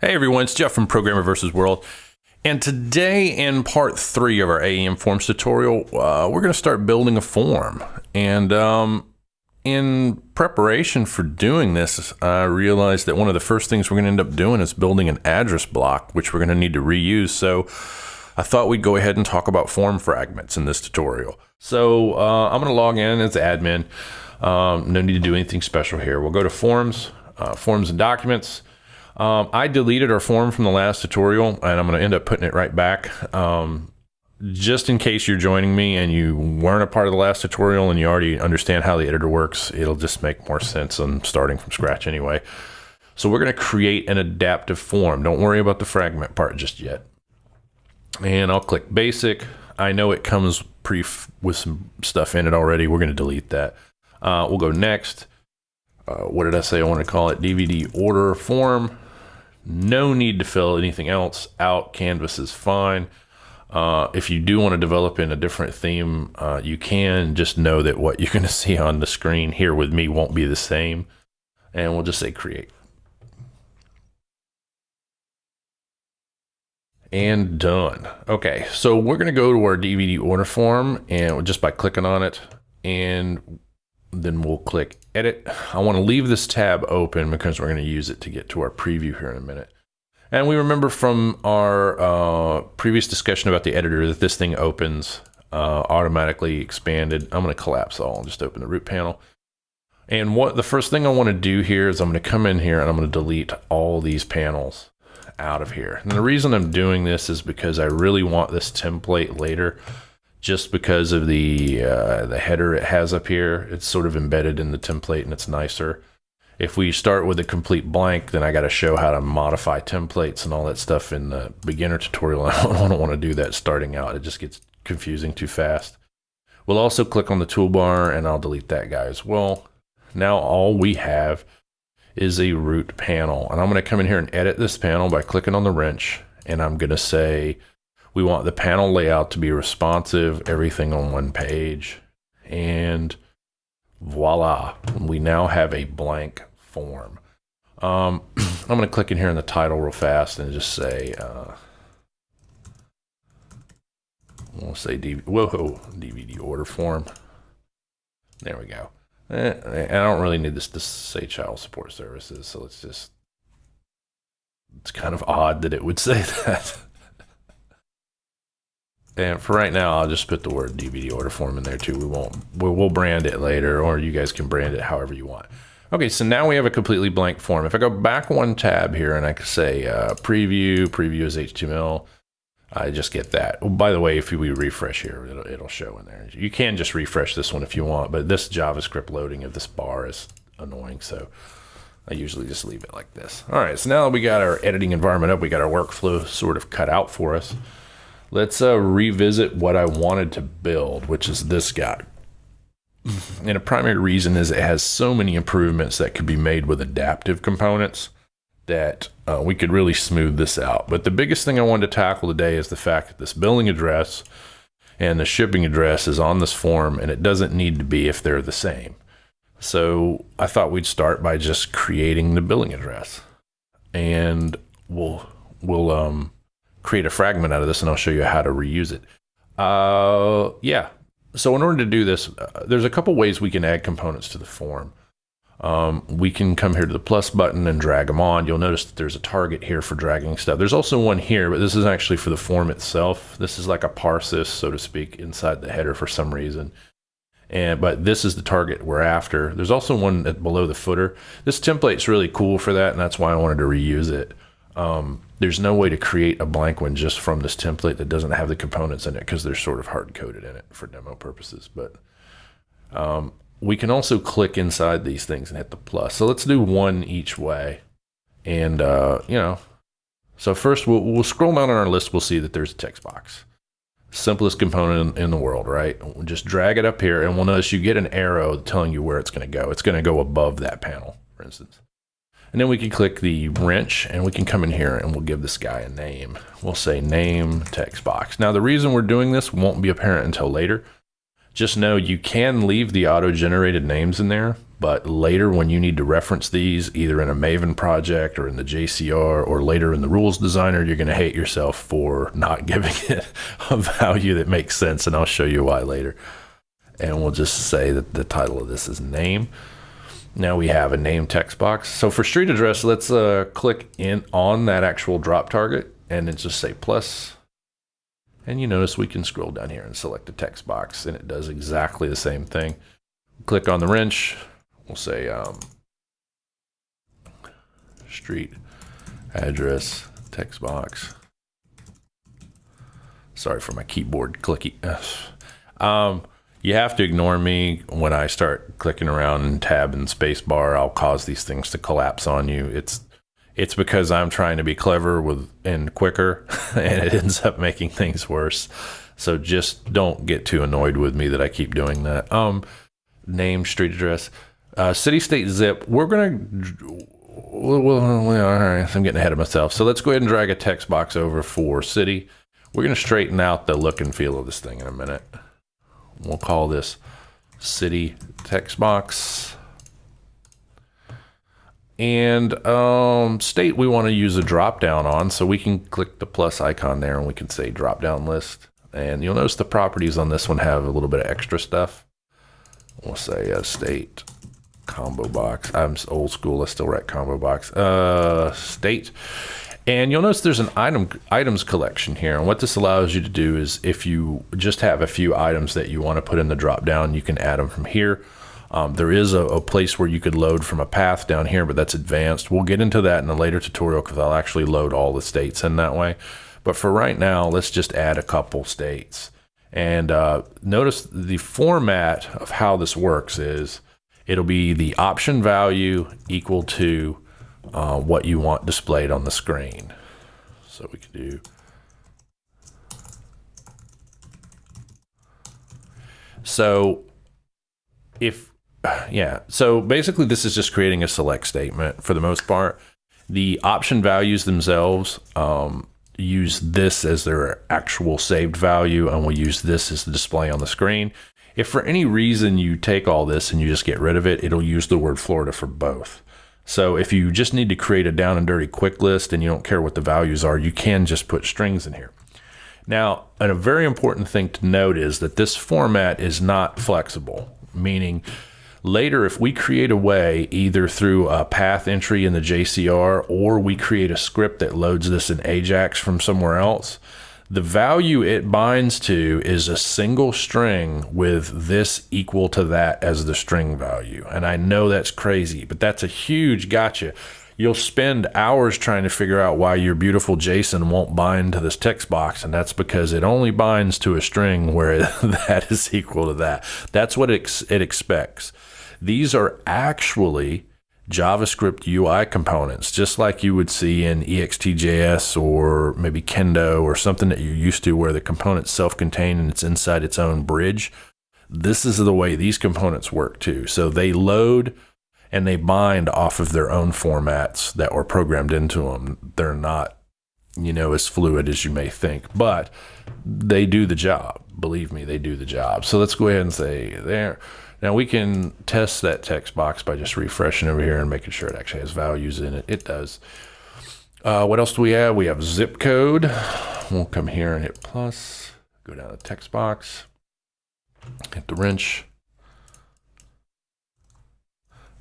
Hey everyone, it's Jeff from Programmer vs. World. And today in part 3 of our AEM forms tutorial, we're going to start building a form. And in preparation for doing this, I realized that one of the first things we're going to end up doing is building an address block, which we're going to need to reuse. So I thought we'd go ahead and talk about form fragments in this tutorial. So I'm going to log in as admin. No need to do anything special here. We'll go to forms, forms and documents. I deleted our form from the last tutorial, and I'm going to end up putting it right back. Just in case you're joining me and you weren't a part of the last tutorial and you already understand how the editor works, it'll just make more sense than starting from scratch anyway. So we're going to create an adaptive form. Don't worry about the fragment part just yet. And I'll click basic. I know it comes with some stuff in it already. We're going to delete that. We'll go next. What did I say I want to call it? DVD order form. No need to fill anything else out. Canvas is fine. If you do want to develop in a different theme, you can. Just know that what you're going to see on the screen here with me won't be the same. And we'll just say create. And done. Okay, so we're going to go to our DVD order form, and just by clicking on it, and then we'll click edit. I want to leave this tab open because we're going to use it to get to our preview here in a minute. And we remember from our previous discussion about the editor that this thing opens automatically expanded. I'm going to collapse all and just open the root panel. And what the first thing I want to do here is I'm going to come in here and I'm going to delete all these panels out of here. And the reason I'm doing this is because I really want this template later. Just because of the header it has up here, it's sort of embedded in the template and it's nicer. If we start with a complete blank, then I got to show how to modify templates and all that stuff in the beginner tutorial. I don't want to do that starting out. It just gets confusing too fast. We'll also click on the toolbar and I'll delete that guy as well. Now all we have is a root panel. And I'm going to come in here and edit this panel by clicking on the wrench. And I'm going to say, we want the panel layout to be responsive, everything on one page, and voila, we now have a blank form. I'm going to click in here in the title real fast and just say, we'll say DVD order form. There we go. And I don't really need this to say child support services, so it's kind of odd that it would say that. And for right now, I'll just put the word DVD order form in there too. We'll brand it later, or you guys can brand it however you want. Okay, so now we have a completely blank form. If I go back one tab here and I can say preview is HTML, I just get that. Oh, by the way, if we refresh here, it'll show in there. You can just refresh this one if you want, but this JavaScript loading of this bar is annoying, so I usually just leave it like this. All right, so now that we got our editing environment up, we got our workflow sort of cut out for us. Let's revisit what I wanted to build, which is this guy. And a primary reason is it has so many improvements that could be made with adaptive components that we could really smooth this out. But the biggest thing I wanted to tackle today is the fact that this billing address and the shipping address is on this form, and it doesn't need to be if they're the same. So I thought we'd start by just creating the billing address. And we'll create a fragment out of this, and I'll show you how to reuse it. Yeah, so in order to do this, there's a couple ways we can add components to the form. We can come here to the plus button and drag them on. You'll notice that there's a target here for dragging stuff. There's also one here, but this is actually for the form itself. This is like a parse this, so to speak, inside the header for some reason. But this is the target we're after. There's also one below the footer. This template's really cool for that, and that's why I wanted to reuse it. There's no way to create a blank one just from this template that doesn't have the components in it because they're sort of hard-coded in it for demo purposes. But we can also click inside these things and hit the plus. So let's do one each way. And, so first we'll scroll down on our list. We'll see that there's a text box. Simplest component in the world, right? We'll just drag it up here, and we'll notice you get an arrow telling you where it's going to go. It's going to go above that panel, for instance. And then we can click the wrench and we can come in here and we'll give this guy a name. We'll say name text box. Now the reason we're doing this won't be apparent until later. Just know you can leave the auto-generated names in there, But later when you need to reference these, either in a Maven project or in the JCR or later in the rules designer, you're going to hate yourself for not giving it a value that makes sense. And I'll show you why later. And we'll just say that the title of this is name. Now we have a name text box. So for street address, let's click in on that actual drop target and then just say plus. And you notice we can scroll down here and select the text box, and it does exactly the same thing. Click on the wrench. We'll say street address text box. Sorry for my keyboard clicky. You have to ignore me when I start clicking around and tab and space bar. I'll cause these things to collapse on you. It's because I'm trying to be clever and quicker, and it ends up making things worse. So just don't get too annoyed with me that I keep doing that. Name, street address, city, state, zip. We're gonna. Well, all right, I'm getting ahead of myself. So let's go ahead and drag a text box over for city. We're gonna straighten out the look and feel of this thing in a minute. We'll call this city text box. And state we want to use a drop down on, so we can click the plus icon there and we can say drop down list. And you'll notice the properties on this one have a little bit of extra stuff. We'll say state combo box. I'm old school, I still write combo box. State. And you'll notice there's an items collection here. And what this allows you to do is if you just have a few items that you want to put in the drop down, you can add them from here. There is a place where you could load from a path down here, but that's advanced. We'll get into that in a later tutorial because I'll actually load all the states in that way. But for right now, let's just add a couple states. And notice the format of how this works is it'll be the option value equal to what you want displayed on the screen. So we can do so basically this is just creating a select statement for the most part. The option values themselves use this as their actual saved value, and we'll use this as the display on the screen. If for any reason you take all this and you just get rid of it, it'll use the word Florida for both. So if you just need to create a down and dirty quick list and you don't care what the values are, you can just put strings in here. Now, and a very important thing to note is that this format is not flexible, meaning later if we create a way either through a path entry in the JCR or we create a script that loads this in Ajax from somewhere else, the value it binds to is a single string with this equal to that as the string value. And I know that's crazy, but that's a huge gotcha. You'll spend hours trying to figure out why your beautiful JSON won't bind to this text box, and that's because it only binds to a string where that is equal to that. That's what it expects. These are actually JavaScript UI components, just like you would see in EXTJS or maybe Kendo or something that you're used to where the component's self-contained and it's inside its own bridge. This is the way these components work too. So they load and they bind off of their own formats that were programmed into them. They're not, as fluid as you may think, but they do the job. Believe me, they do the job. So let's go ahead and say there. Now we can test that text box by just refreshing over here and making sure it actually has values in it. It does. What else do we have? We have zip code. We'll come here and hit plus, go down to the text box, hit the wrench.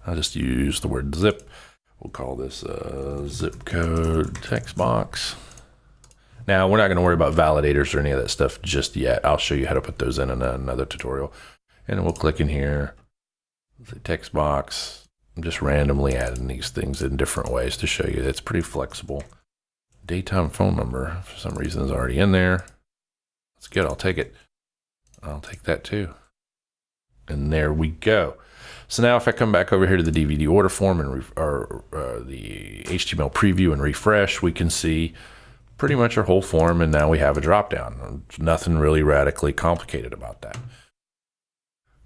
I'll just use the word zip. We'll call this zip code text box. Now we're not going to worry about validators or any of that stuff just yet. I'll show you how to put those in another tutorial. And we'll click in here, the text box. I'm just randomly adding these things in different ways to show you that it's pretty flexible. Daytime phone number, for some reason, is already in there. That's good, I'll take it. I'll take that too. And there we go. So now if I come back over here to the DVD order form and the HTML preview and refresh, we can see pretty much our whole form, and now we have a drop down. Nothing really radically complicated about that.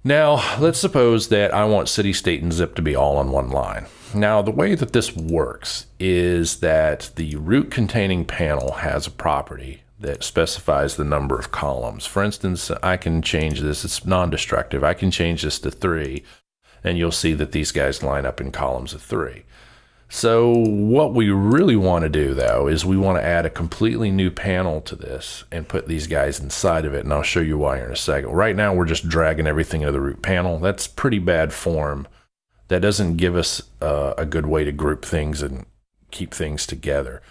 Now, let's suppose that I want city, state, and zip to be all on one line. Now, the way that this works is that the root containing panel has a property that specifies the number of columns. For instance, I can change this. It's non-destructive. I can change this to 3. and you'll see that these guys line up in columns of 3. So what we really want to do though is we want to add a completely new panel to this and put these guys inside of it, and I'll show you why in a second. Right now we're just dragging everything into the root panel. That's pretty bad form. That doesn't give us a good way to group things and keep things together.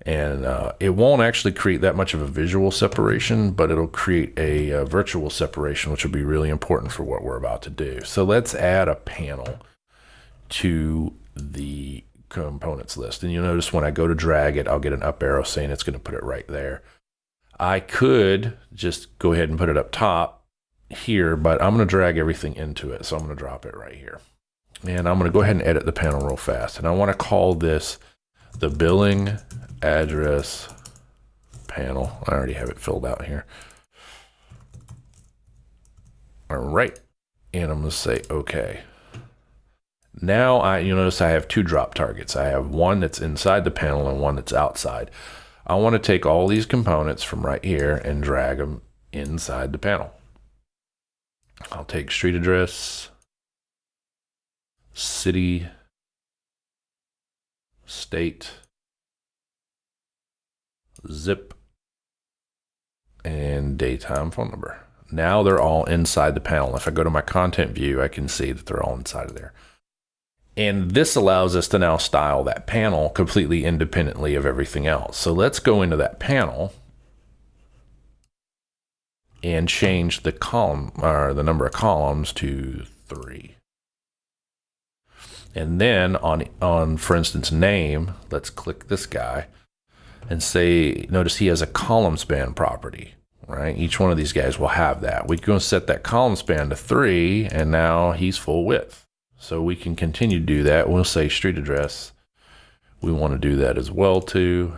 And it won't actually create that much of a visual separation, but it'll create a virtual separation, which will be really important for what we're about to do. So let's add a panel to the components list. And you'll notice when I go to drag it, I'll get an up arrow saying it's going to put it right there. I could just go ahead and put it up top here, but I'm going to drag everything into it. So I'm going to drop it right here. And I'm going to go ahead and edit the panel real fast. And I want to call this the billing address panel. I already have it filled out here. All right. And I'm going to say, okay. Now you'll notice I have 2 drop targets. I have one that's inside the panel and one that's outside. I want to take all these components from right here and drag them inside the panel. I'll take street address, city, state, zip, and daytime phone number. Now they're all inside the panel. If I go to my content view, I can see that they're all inside of there. And this allows us to now style that panel completely independently of everything else. So let's go into that panel and change the column or the number of columns to 3. And then on for instance, name, let's click this guy and say, notice he has a column span property, right? Each one of these guys will have that. We can set that column span to 3, and now he's full width. So we can continue to do that. We'll say street address. We want to do that as well too.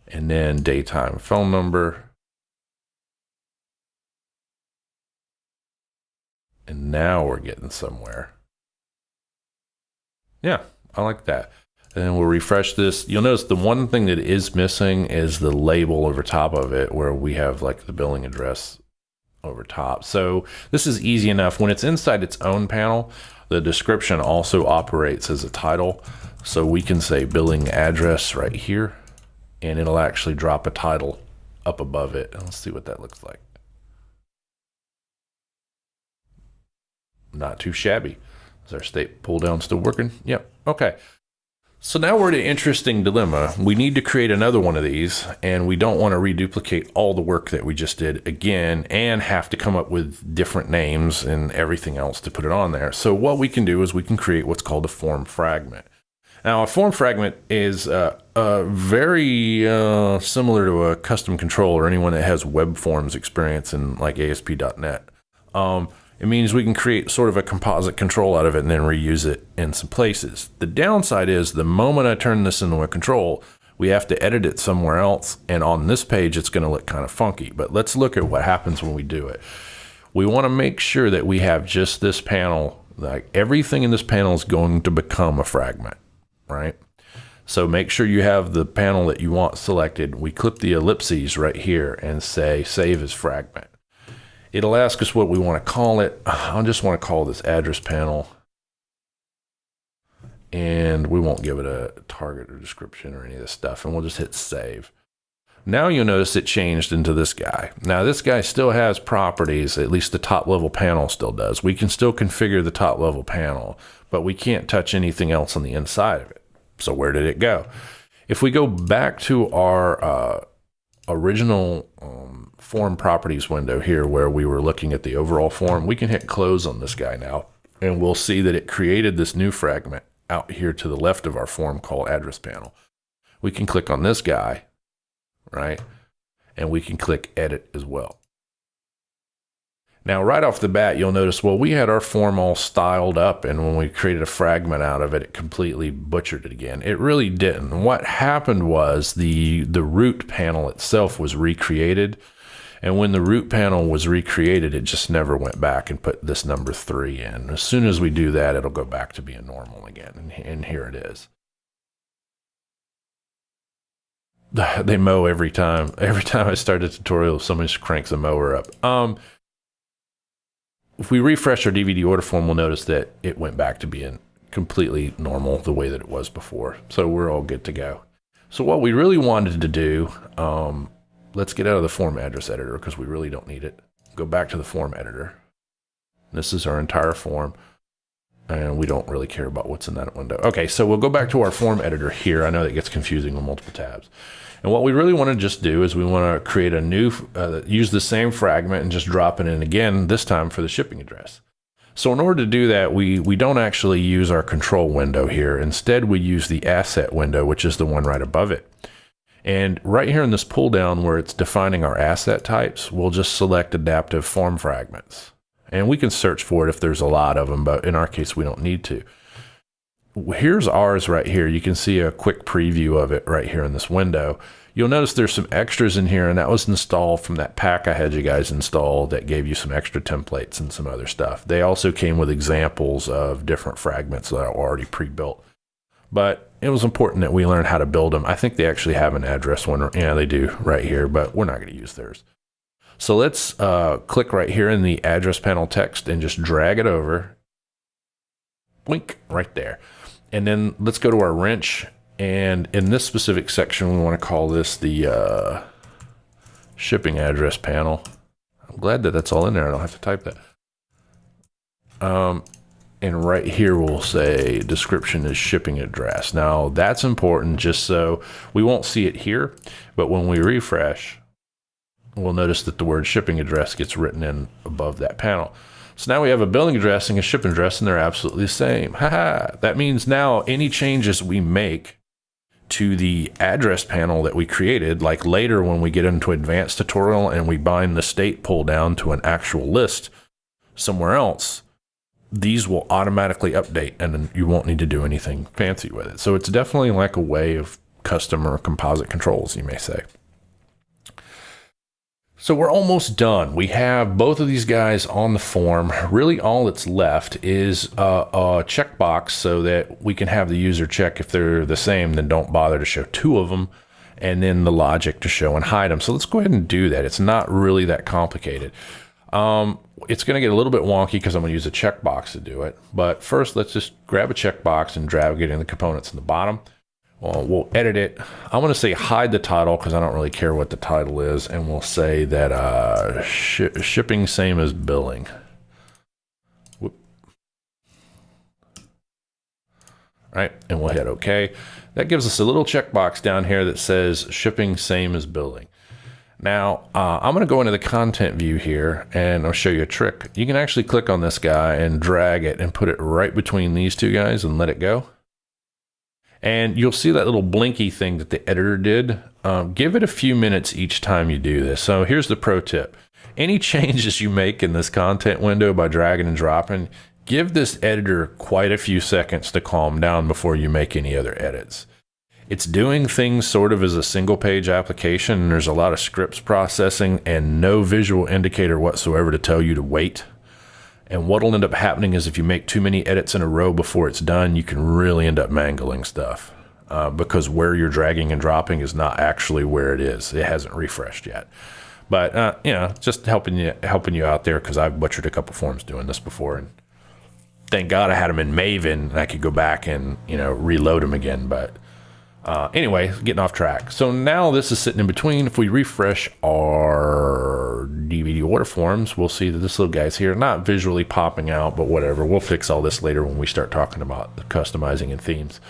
And then daytime phone number. And now we're getting somewhere. Yeah, I like that. And then we'll refresh this. You'll notice the one thing that is missing is the label over top of it, where we have like the billing address over top. So this is easy enough. When it's inside its own panel, the description also operates as a title. So we can say billing address right here, and it'll actually drop a title up above it. Let's see what that looks like. Not too shabby. Is our state pull down still working? Yep. Okay. So now we're at an interesting dilemma. We need to create another one of these, and we don't want to reduplicate all the work that we just did again and have to come up with different names and everything else to put it on there. So what we can do is we can create what's called a form fragment. Now, a form fragment is very similar to a custom control, or anyone that has web forms experience in like ASP.NET. It means we can create sort of a composite control out of it and then reuse it in some places. The downside is the moment I turn this into a control, we have to edit it somewhere else. And on this page, it's going to look kind of funky. But let's look at what happens when we do it. We want to make sure that we have just this panel, like everything in this panel is going to become a fragment, right? So make sure you have the panel that you want selected. We clip the ellipses right here and say save as fragment. It'll ask us what we want to call it. I just want to call this address panel. And we won't give it a target or description or any of this stuff. And we'll just hit save. Now you'll notice it changed into this guy. Now this guy still has properties, at least the top level panel still does. We can still configure the top level panel, but we can't touch anything else on the inside of it. So where did it go? If we go back to our original form properties window here, where we were looking at the overall form, we can hit close on this guy now, and we'll see that it created this new fragment out here to the left of our form called address panel. We can click on this guy, right? And we can click edit as well. Now, right off the bat, you'll notice, well, we had our form all styled up, and when we created a fragment out of it, it completely butchered it again. It really didn't. What happened was the root panel itself was recreated, and when the root panel was recreated, it just never went back and put this number 3 in. As soon as we do that, it'll go back to being normal again, and here it is. They mow every time. Every time I start a tutorial, somebody just cranks a mower up. if we refresh our DVD order form, we'll notice that it went back to being completely normal the way that it was before. So we're all good to go. So what we really wanted to do, let's get out of the form address editor because we really don't need it. Go back to the form editor. This is our entire form, and we don't really care about what's in that window. Okay, so we'll go back to our form editor here. I know that gets confusing with multiple tabs. And what we really want to just do is we want to create a new, use the same fragment and just drop it in again, this time for the shipping address. So in order to do that, we don't actually use our control window here. Instead, we use the asset window, which is the one right above it. And right here in this pull down where it's defining our asset types, we'll just select adaptive form fragments. And we can search for it if there's a lot of them, but in our case, we don't need to. Here's ours right here. You can see a quick preview of it right here in this window. You'll notice there's some extras in here, and that was installed from that pack I had you guys install that gave you some extra templates and some other stuff. They also came with examples of different fragments that are already pre-built. But it was important that we learn how to build them. I think they actually have an address one. Yeah, they do right here, but we're not going to use theirs. So let's click right here in the address panel text and just drag it over. Blink right there. And then let's go to our wrench. And in this specific section, we want to call this the shipping address panel. I'm glad that that's all in there. I don't have to type that. And right here, we'll say description is shipping address. Now that's important just so we won't see it here, but when we refresh, we'll notice that the word shipping address gets written in above that panel. So now we have a billing address and a shipping address, and they're absolutely the same. Haha. That means now any changes we make to the address panel that we created, like later when we get into advanced tutorial and we bind the state pull down to an actual list somewhere else, these will automatically update and then you won't need to do anything fancy with it. So it's definitely like a way of custom or composite controls, you may say. So we're almost done. We have both of these guys on the form. Really all that's left is a checkbox so that we can have the user check if they're the same, then don't bother to show two of them, and then the logic to show and hide them. So let's go ahead and do that. It's not really that complicated. It's going to get a little bit wonky because I'm going to use a checkbox to do it. But first, let's just grab a checkbox and drag it in the components in the bottom. We'll edit it. I'm going to say hide the title because I don't really care what the title is. And we'll say that shipping same as billing. Whoop. All right, and we'll hit OK. That gives us a little checkbox down here that says shipping same as billing. Now, I'm going to go into the content view here and I'll show you a trick. You can actually click on this guy and drag it and put it right between these two guys and let it go. And you'll see that little blinky thing that the editor did. Give it a few minutes each time you do this. So here's the pro tip. Any changes you make in this content window by dragging and dropping, give this editor quite a few seconds to calm down before you make any other edits. It's doing things sort of as a single page application, and there's a lot of scripts processing and no visual indicator whatsoever to tell you to wait. And what'll end up happening is if you make too many edits in a row before it's done, you can really end up mangling stuff because where you're dragging and dropping is not actually where it is. It hasn't refreshed yet. But you know, just helping you out there because I've butchered a couple forms doing this before, and thank God I had them in Maven and I could go back and reload them again. But anyway, getting off track. So now this is sitting in between. If we refresh our DVD order forms, we'll see that this little guy's here, not visually popping out, but whatever. We'll fix all this later when we start talking about the customizing and themes.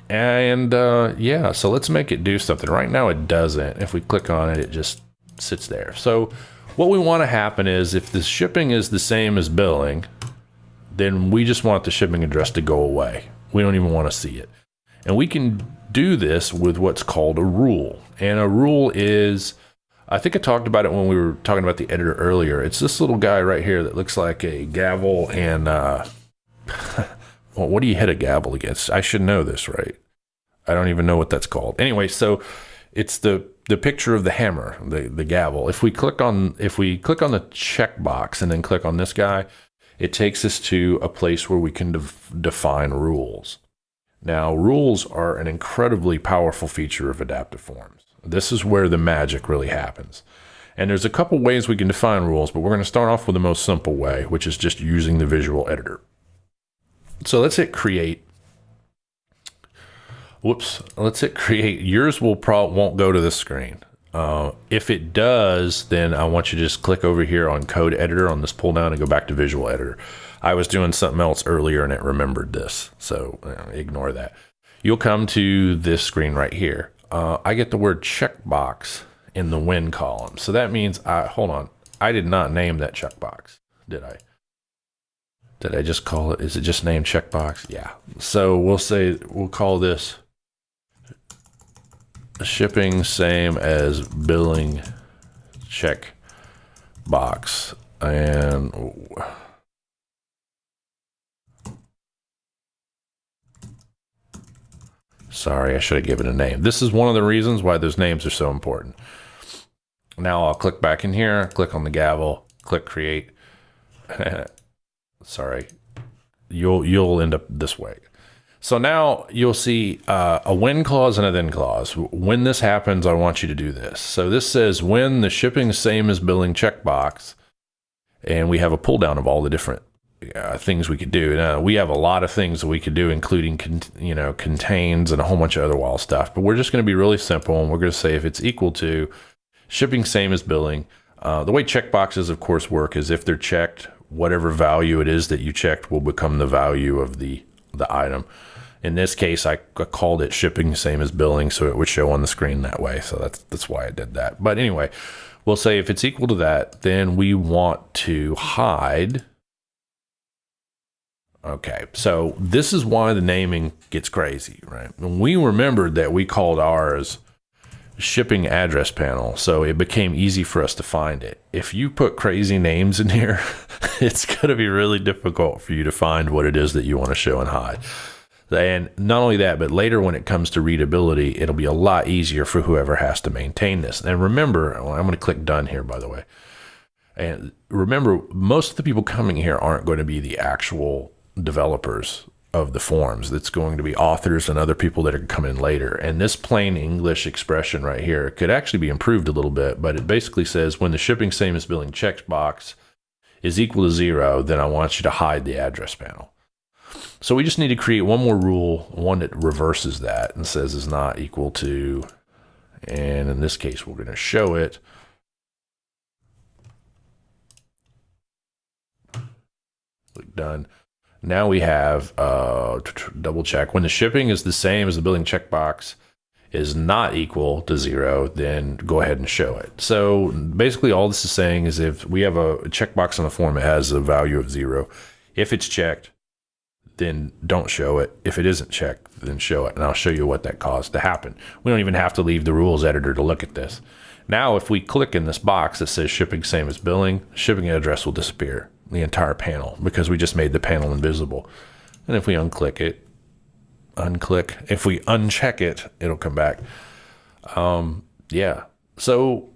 And yeah, so let's make it do something. Right now it doesn't. If we click on it, it just sits there. So what we want to happen is if the shipping is the same as billing, then we just want the shipping address to go away. We don't even want to see it. And we can do this with what's called a rule. And a rule is, I think I talked about it when we were talking about the editor earlier. It's this little guy right here that looks like a gavel and, well, what do you hit a gavel against? I should know this, right? I don't even know what that's called. Anyway, so it's the picture of the hammer, the gavel. If we click on the checkbox and then click on this guy, it takes us to a place where we can define rules. Now, rules are an incredibly powerful feature of adaptive forms. This is where the magic really happens. And there's a couple ways we can define rules, but we're going to start off with the most simple way, which is just using the visual editor. So let's hit create. Whoops, let's hit create. Yours won't go to this screen. If it does, then I want you to just click over here on code editor on this pull down and go back to visual editor. I was doing something else earlier and it remembered this, so ignore that. You'll come to this screen right here. I get the word checkbox in the when column. So that means, hold on, I did not name that checkbox, did I? Did I just call it, is it just named checkbox? Yeah. So we'll call this shipping same as billing checkbox. And sorry, I should have given a name. This is one of the reasons why those names are so important. Now I'll click back in here, click on the gavel, click create. Sorry, you'll end up this way. So now you'll see a when clause and a then clause. When this happens, I want you to do this. So this says when the shipping same as billing checkbox, and we have a pull down of all the different things we could do. Now, we have a lot of things that we could do, including contains and a whole bunch of other wild stuff. But we're just going to be really simple, and we're going to say if it's equal to shipping same as billing. The way checkboxes, of course, work is if they're checked, whatever value it is that you checked will become the value of the item. In this case, I called it shipping same as billing, so it would show on the screen that way. So that's why I did that. But anyway, we'll say if it's equal to that, then we want to hide. Okay, so this is why the naming gets crazy, right? And we remembered that we called ours shipping address panel, so it became easy for us to find it. If you put crazy names in here, it's going to be really difficult for you to find what it is that you want to show and hide. And not only that, but later when it comes to readability, it'll be a lot easier for whoever has to maintain this. And remember, I'm going to click done here, by the way. And remember, most of the people coming here aren't going to be the actual developers of the forms. That's going to be authors and other people that are coming later. And this plain English expression right here could actually be improved a little bit, but it basically says when the shipping same as billing checkbox is equal to 0, then I want you to hide the address panel. So we just need to create one more rule, one that reverses that and says is not equal to, and in this case, we're going to show it. Click done. Now we have double check. When the shipping is the same as the billing checkbox is not equal to 0, then go ahead and show it. So basically all this is saying is if we have a checkbox on the form, it has a value of 0. If it's checked, then don't show it. If it isn't checked, then show it. And I'll show you what that caused to happen. We don't even have to leave the rules editor to look at this. Now, if we click in this box that says shipping same as billing, shipping address will disappear, the entire panel, because we just made the panel invisible. And if we unclick it, if we uncheck it, it'll come back. Yeah. So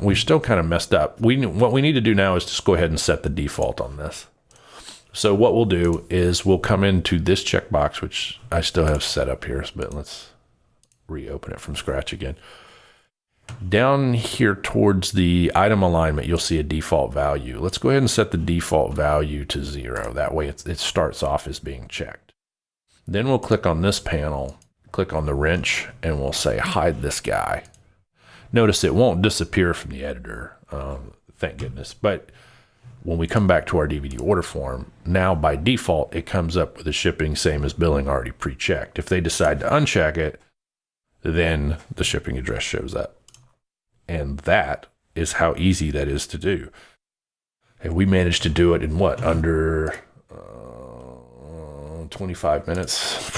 we're still kind of messed up. What we need to do now is just go ahead and set the default on this. So what we'll do is we'll come into this checkbox, which I still have set up here, but let's reopen it from scratch again. Down here towards the item alignment, you'll see a default value. Let's go ahead and set the default value to 0. That way it starts off as being checked. Then we'll click on this panel, click on the wrench, and we'll say hide this guy. Notice it won't disappear from the editor, thank goodness. But when we come back to our DVD order form, now by default, it comes up with the shipping same as billing already pre-checked. If they decide to uncheck it, then the shipping address shows up. And that is how easy that is to do. And we managed to do it in what, under 25 minutes?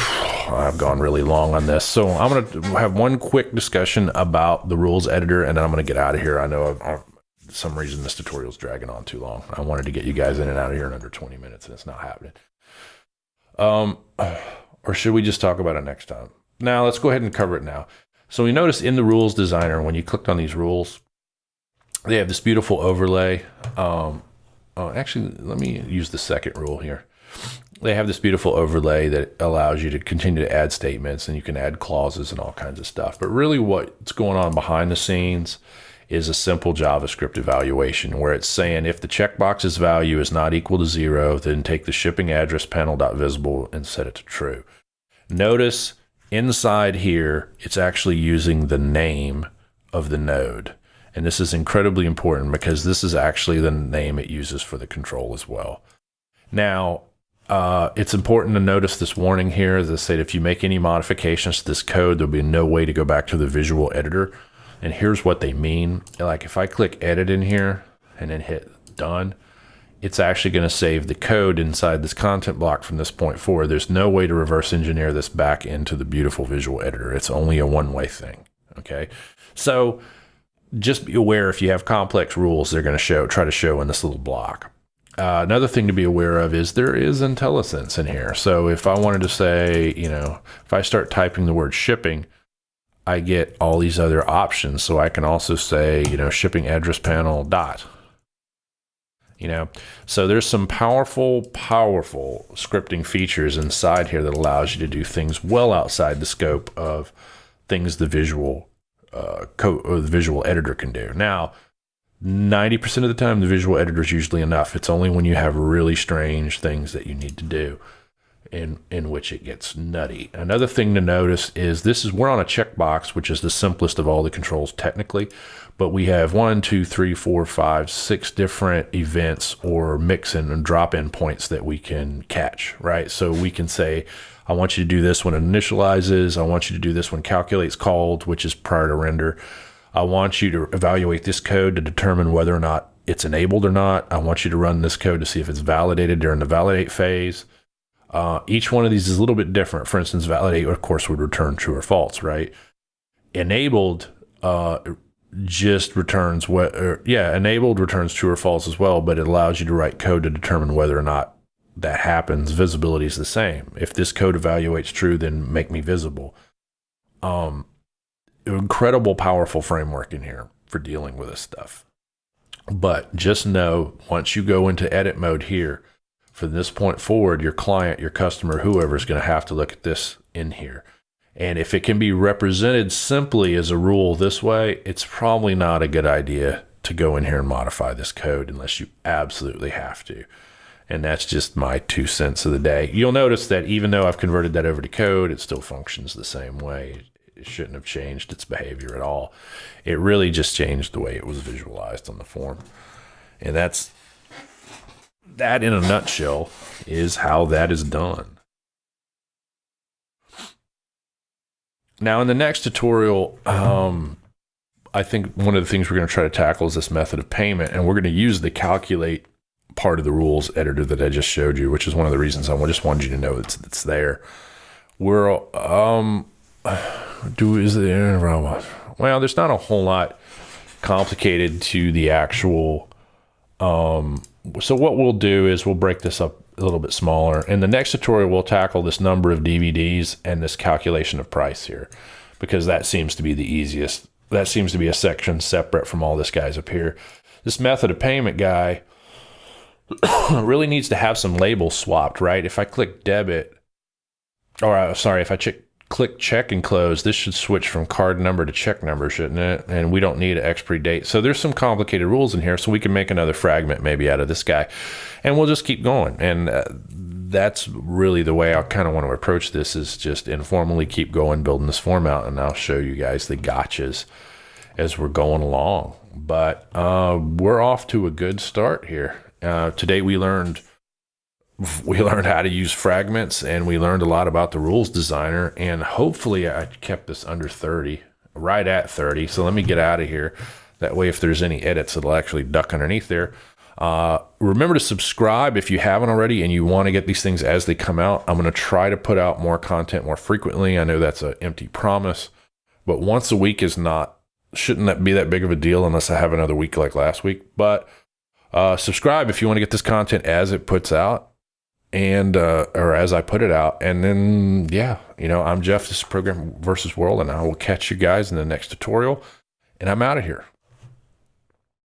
I've gone really long on this. So I'm going to have one quick discussion about the rules editor, and then I'm going to get out of here. I know for some reason this tutorial is dragging on too long. I wanted to get you guys in and out of here in under 20 minutes, and it's not happening. Or should we just talk about it next time? Now, let's go ahead and cover it now. So we notice in the rules designer, when you clicked on these rules, they have this beautiful overlay. Actually, let me use the second rule here. They have this beautiful overlay that allows you to continue to add statements, and you can add clauses and all kinds of stuff. But really what's going on behind the scenes is a simple JavaScript evaluation where it's saying if the checkbox's value is not equal to 0, then take the shipping address panel.visible and set it to true. Notice inside here, it's actually using the name of the node. And this is incredibly important because this is actually the name it uses for the control as well. Now, it's important to notice this warning here. As I said, if you make any modifications to this code, there'll be no way to go back to the visual editor. And here's what they mean. Like if I click edit in here and then hit done, it's actually going to save the code inside this content block from this point forward. There's no way to reverse engineer this back into the beautiful visual editor. It's only a one-way thing. Okay. So just be aware if you have complex rules, they're going to try to show in this little block. Another thing to be aware of is there is IntelliSense in here. So if I wanted to say, if I start typing the word shipping, I get all these other options. So I can also say, shipping address panel dot. So there's some powerful scripting features inside here that allows you to do things well outside the scope of things the visual code or the visual editor can do. Now, 90% of the time, the visual editor is usually enough. It's only when you have really strange things that you need to do in which it gets nutty. Another thing to notice is we're on a checkbox, which is the simplest of all the controls technically, but we have 1, 2, 3, 4, 5, 6 different events or mix-in and drop-in points that we can catch, right? So we can say, I want you to do this when it initializes. I want you to do this when calculate's called, which is prior to render. I want you to evaluate this code to determine whether or not it's enabled or not. I want you to run this code to see if it's validated during the validate phase. Each one of these is a little bit different. For instance, validate, of course, would return true or false, right? Enabled just returns enabled returns true or false as well, but it allows you to write code to determine whether or not that happens. Visibility is the same. If this code evaluates true, then make me visible. Incredible, powerful framework in here for dealing with this stuff. But just know, once you go into edit mode here, from this point forward, your client, your customer, whoever is going to have to look at this in here. And if it can be represented simply as a rule this way, it's probably not a good idea to go in here and modify this code unless you absolutely have to. And that's just my 2 cents of the day. You'll notice that even though I've converted that over to code, it still functions the same way. It shouldn't have changed its behavior at all. It really just changed the way it was visualized on the form. And that in a nutshell is how that is done. Now in the next tutorial, I think one of the things we're going to try to tackle is this method of payment, and we're going to use the calculate part of the rules editor that I just showed you, which is one of the reasons I just wanted you to know it's there. Well, there's not a whole lot complicated to the actual. So what we'll do is we'll break this up a little bit smaller. In the next tutorial, we'll tackle this number of DVDs and this calculation of price here, because that seems to be the easiest. That seems to be a section separate from all this guys up here. This method of payment guy really needs to have some labels swapped, right? If I click debit, if I click check and close, this should switch from card number to check number, shouldn't it? And we don't need an expiry date. So there's some complicated rules in here, so we can make another fragment maybe out of this guy, and we'll just keep going. And that's really the way I kind of want to approach this, is just informally keep going, building this form out, and I'll show you guys the gotchas as we're going along. But we're off to a good start here. Today we learned how to use fragments, and we learned a lot about the rules designer, and hopefully I kept this under 30, right at 30. So let me get out of here. That way, if there's any edits, it'll actually duck underneath there. Remember to subscribe if you haven't already and you want to get these things as they come out. I'm going to try to put out more content more frequently. I know that's an empty promise, but once a week shouldn't that be that big of a deal unless I have another week like last week. But subscribe if you want to get this content as it puts out, and or as I put it out. And then I'm Jeff, this is Program versus World, and I will catch you guys in the next tutorial, and I'm out of here.